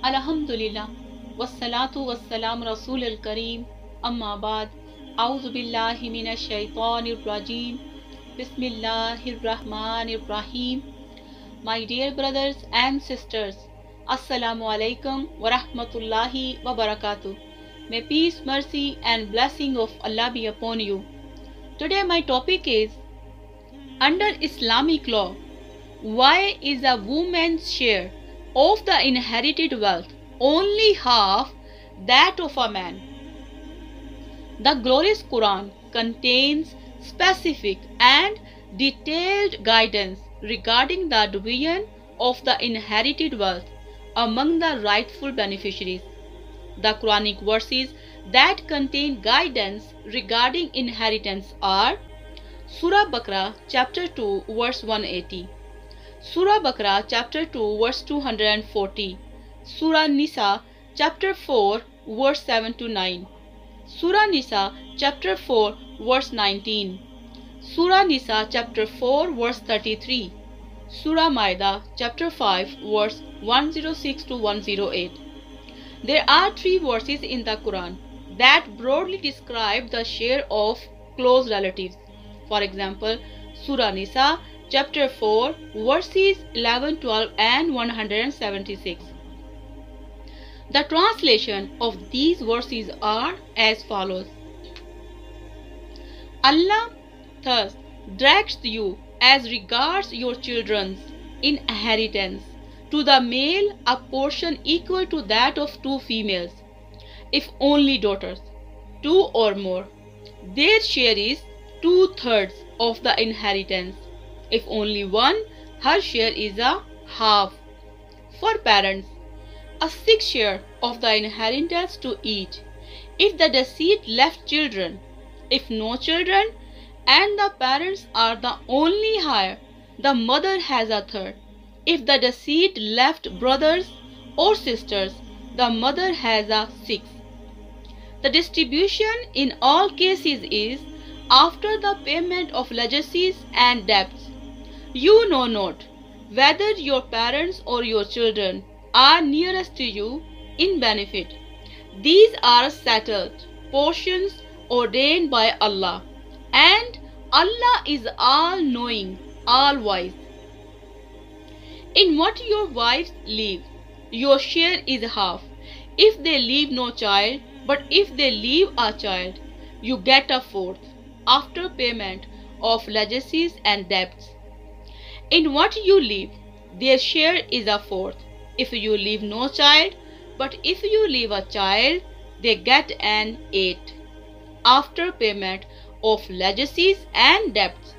अल्हम्दुलिल्लाह वस्सलातु वस्सलाम रसूल अल करीम अम्मा बाद औज़ु बिल्लाहि मिनश शैतानिर रजीम बिस्मिल्लाहिर रहमानिर रहीम। My dear brothers and sisters, Assalamu alaikum wa rahmatullahi wa barakatuh. May peace, mercy and blessing of Allah be upon you. Today my topic is under Islamic law, why is a woman's share of the inherited wealth only half that of a man? The glorious Quran contains specific and detailed guidance regarding the division of the inherited wealth among the rightful beneficiaries. The Quranic verses that contain guidance regarding inheritance are Surah Baqarah chapter 2 verse 180, Surah Baqarah chapter 2 verse 240, Surah Nisa chapter 4 verse 7 to 9, Surah Nisa chapter 4 verse 19, Surah Nisa chapter 4 verse 33, Surah Maida chapter 5 verse 106 to 108. There are 3 verses in the Quran that broadly describe the share of close relatives. For example, Surah Nisa chapter 4 verses 11, 12 and 176. The translation of these verses are as follows. Allah thus directs you as regards your children's inheritance, to the male a portion equal to that of 2 females, if only daughters, 2 or more. Their share is 2/3 of the inheritance. If only one, her share is a half. For parents, a 6th share of the inheritance to each, if the deceased left children. If no children and the parents are the only heir, the mother has a 1/3. If the deceased left brothers or sisters, the mother has a 6th. The distribution in all cases is after the payment of legacies and debts. You know not whether your parents or your children are nearest to you in benefit. These are settled portions ordained by Allah, and Allah is all-knowing, all-wise. In what your wives leave, your share is half, if they leave no child, but if they leave a child, you get a 4th, after payment of legacies and debts. In what you leave, their share is a 4th, if you leave no child, but if you leave a child, they get an 8th, after payment of legacies and debts.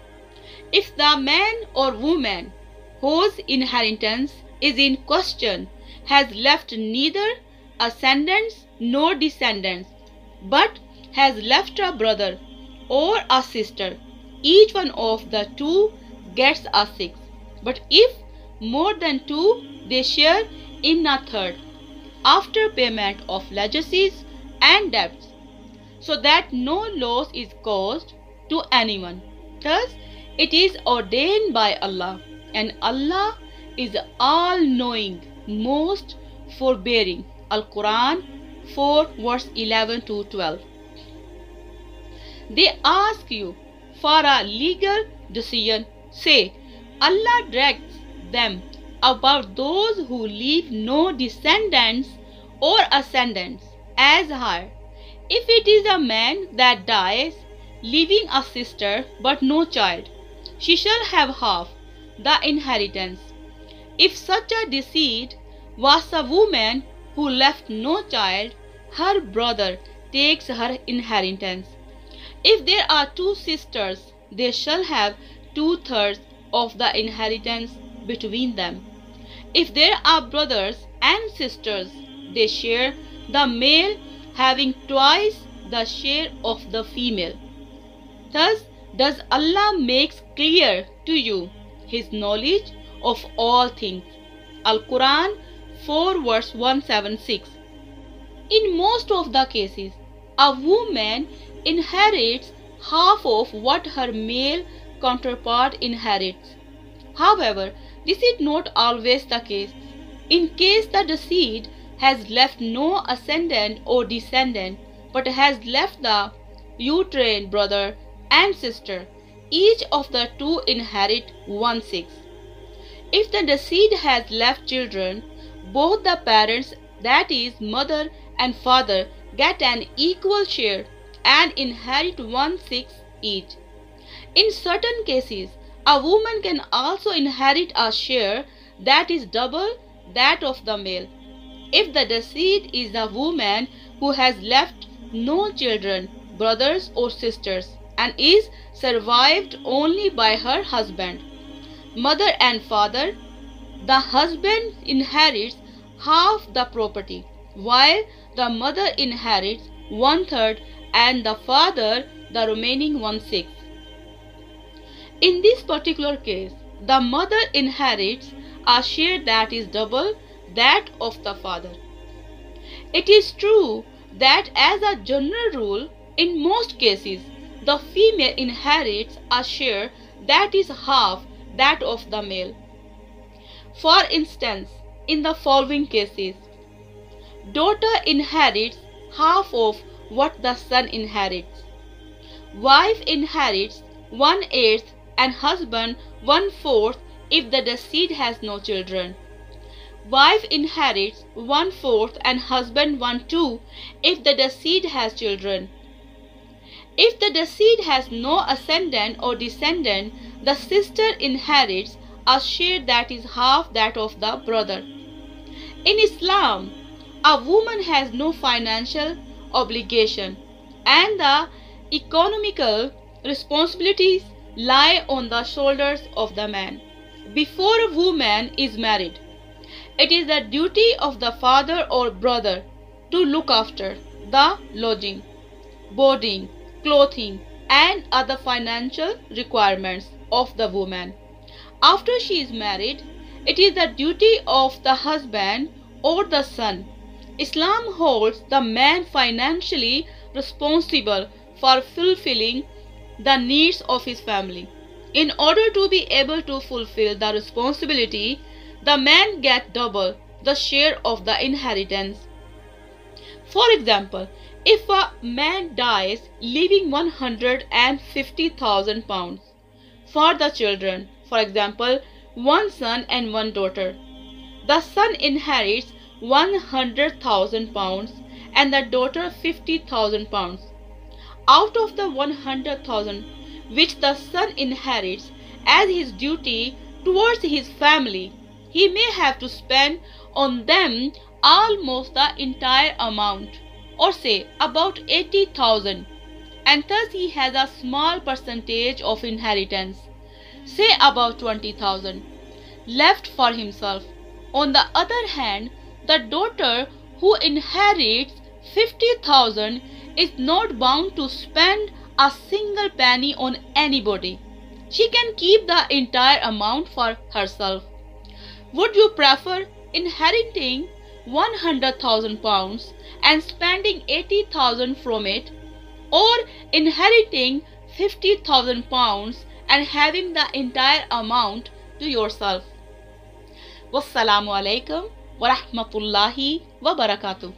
If the man or woman whose inheritance is in question has left neither ascendants nor descendants, but has left a brother or a sister, each one of the 2 gets a 6. But if more than 2, they share in a 1/3, after payment of legacies and debts, so that no loss is caused to anyone. Thus, it is ordained by Allah, and Allah is all-knowing, most forbearing. Al-Quran 4 verse 11 to 12. They ask you for a legal decision. Say, Allah directs them about those who leave no descendants or ascendants as heir. If it is a man that dies, leaving a sister but no child, she shall have half the inheritance. If such a deceased was a woman who left no child, her brother takes her inheritance. If there are 2 sisters, they shall have 2/3 of the inheritance between them. If there are brothers and sisters, they share, the male having twice the share of the female. Thus does Allah makes clear to you His knowledge of all things. Al-Quran 4 verse 176. In most of the cases, a woman inherits half of what her male counterpart inherits. However, this is not always the case. In case the deceased has left no ascendant or descendant, but has left the uterine brother and sister. Each of the two inherit 1/6. If the deceased has left children, both the parents, that is, mother and father, get an equal share and inherit 1/6 each. In certain cases, a woman can also inherit a share that is double that of the male. If the deceased is a woman who has left no children, brothers or sisters, and is survived only by her husband, mother and father, the husband inherits half the property, while the mother inherits 1/3 and the father the remaining 1/6. In this particular case, the mother inherits a share that is double that of the father. It is true that as a general rule, in most cases, the female inherits a share that is half that of the male. For instance, in the following cases, daughter inherits half of what the son inherits. Wife inherits 1/8 and husband 1/4 if the deceased has no children. Wife inherits 1/4 and husband 1/2 if the deceased has children. If the deceased has no ascendant or descendant, the sister inherits a share that is half that of the brother. In Islam, a woman has no financial obligation and the economical responsibilities lie on the shoulders of the man. Before a woman is married, it is the duty of the father or brother to look after the lodging, boarding, clothing, and other financial requirements of the woman. After she is married, it is the duty of the husband or the son. Islam holds the man financially responsible for fulfilling the needs of his family. In order to be able to fulfill the responsibility, the man gets double the share of the inheritance. For example, if a man dies leaving £150,000 for the children, for example, one son and one daughter, the son inherits £100,000 and the daughter £50,000. Out of the 100,000 which the son inherits as his duty towards his family, he may have to spend on them almost the entire amount, or say about 80,000, and thus he has a small percentage of inheritance, say about 20,000, left for himself. On the other hand, the daughter who inherits 50,000 is not bound to spend a single penny on anybody. She can keep the entire amount for herself. Would you prefer inheriting £100,000 and spending 80,000 from it, or inheriting £50,000 and having the entire amount to yourself? Wassalamu alaikum wa rahmatullahi wa barakatuh.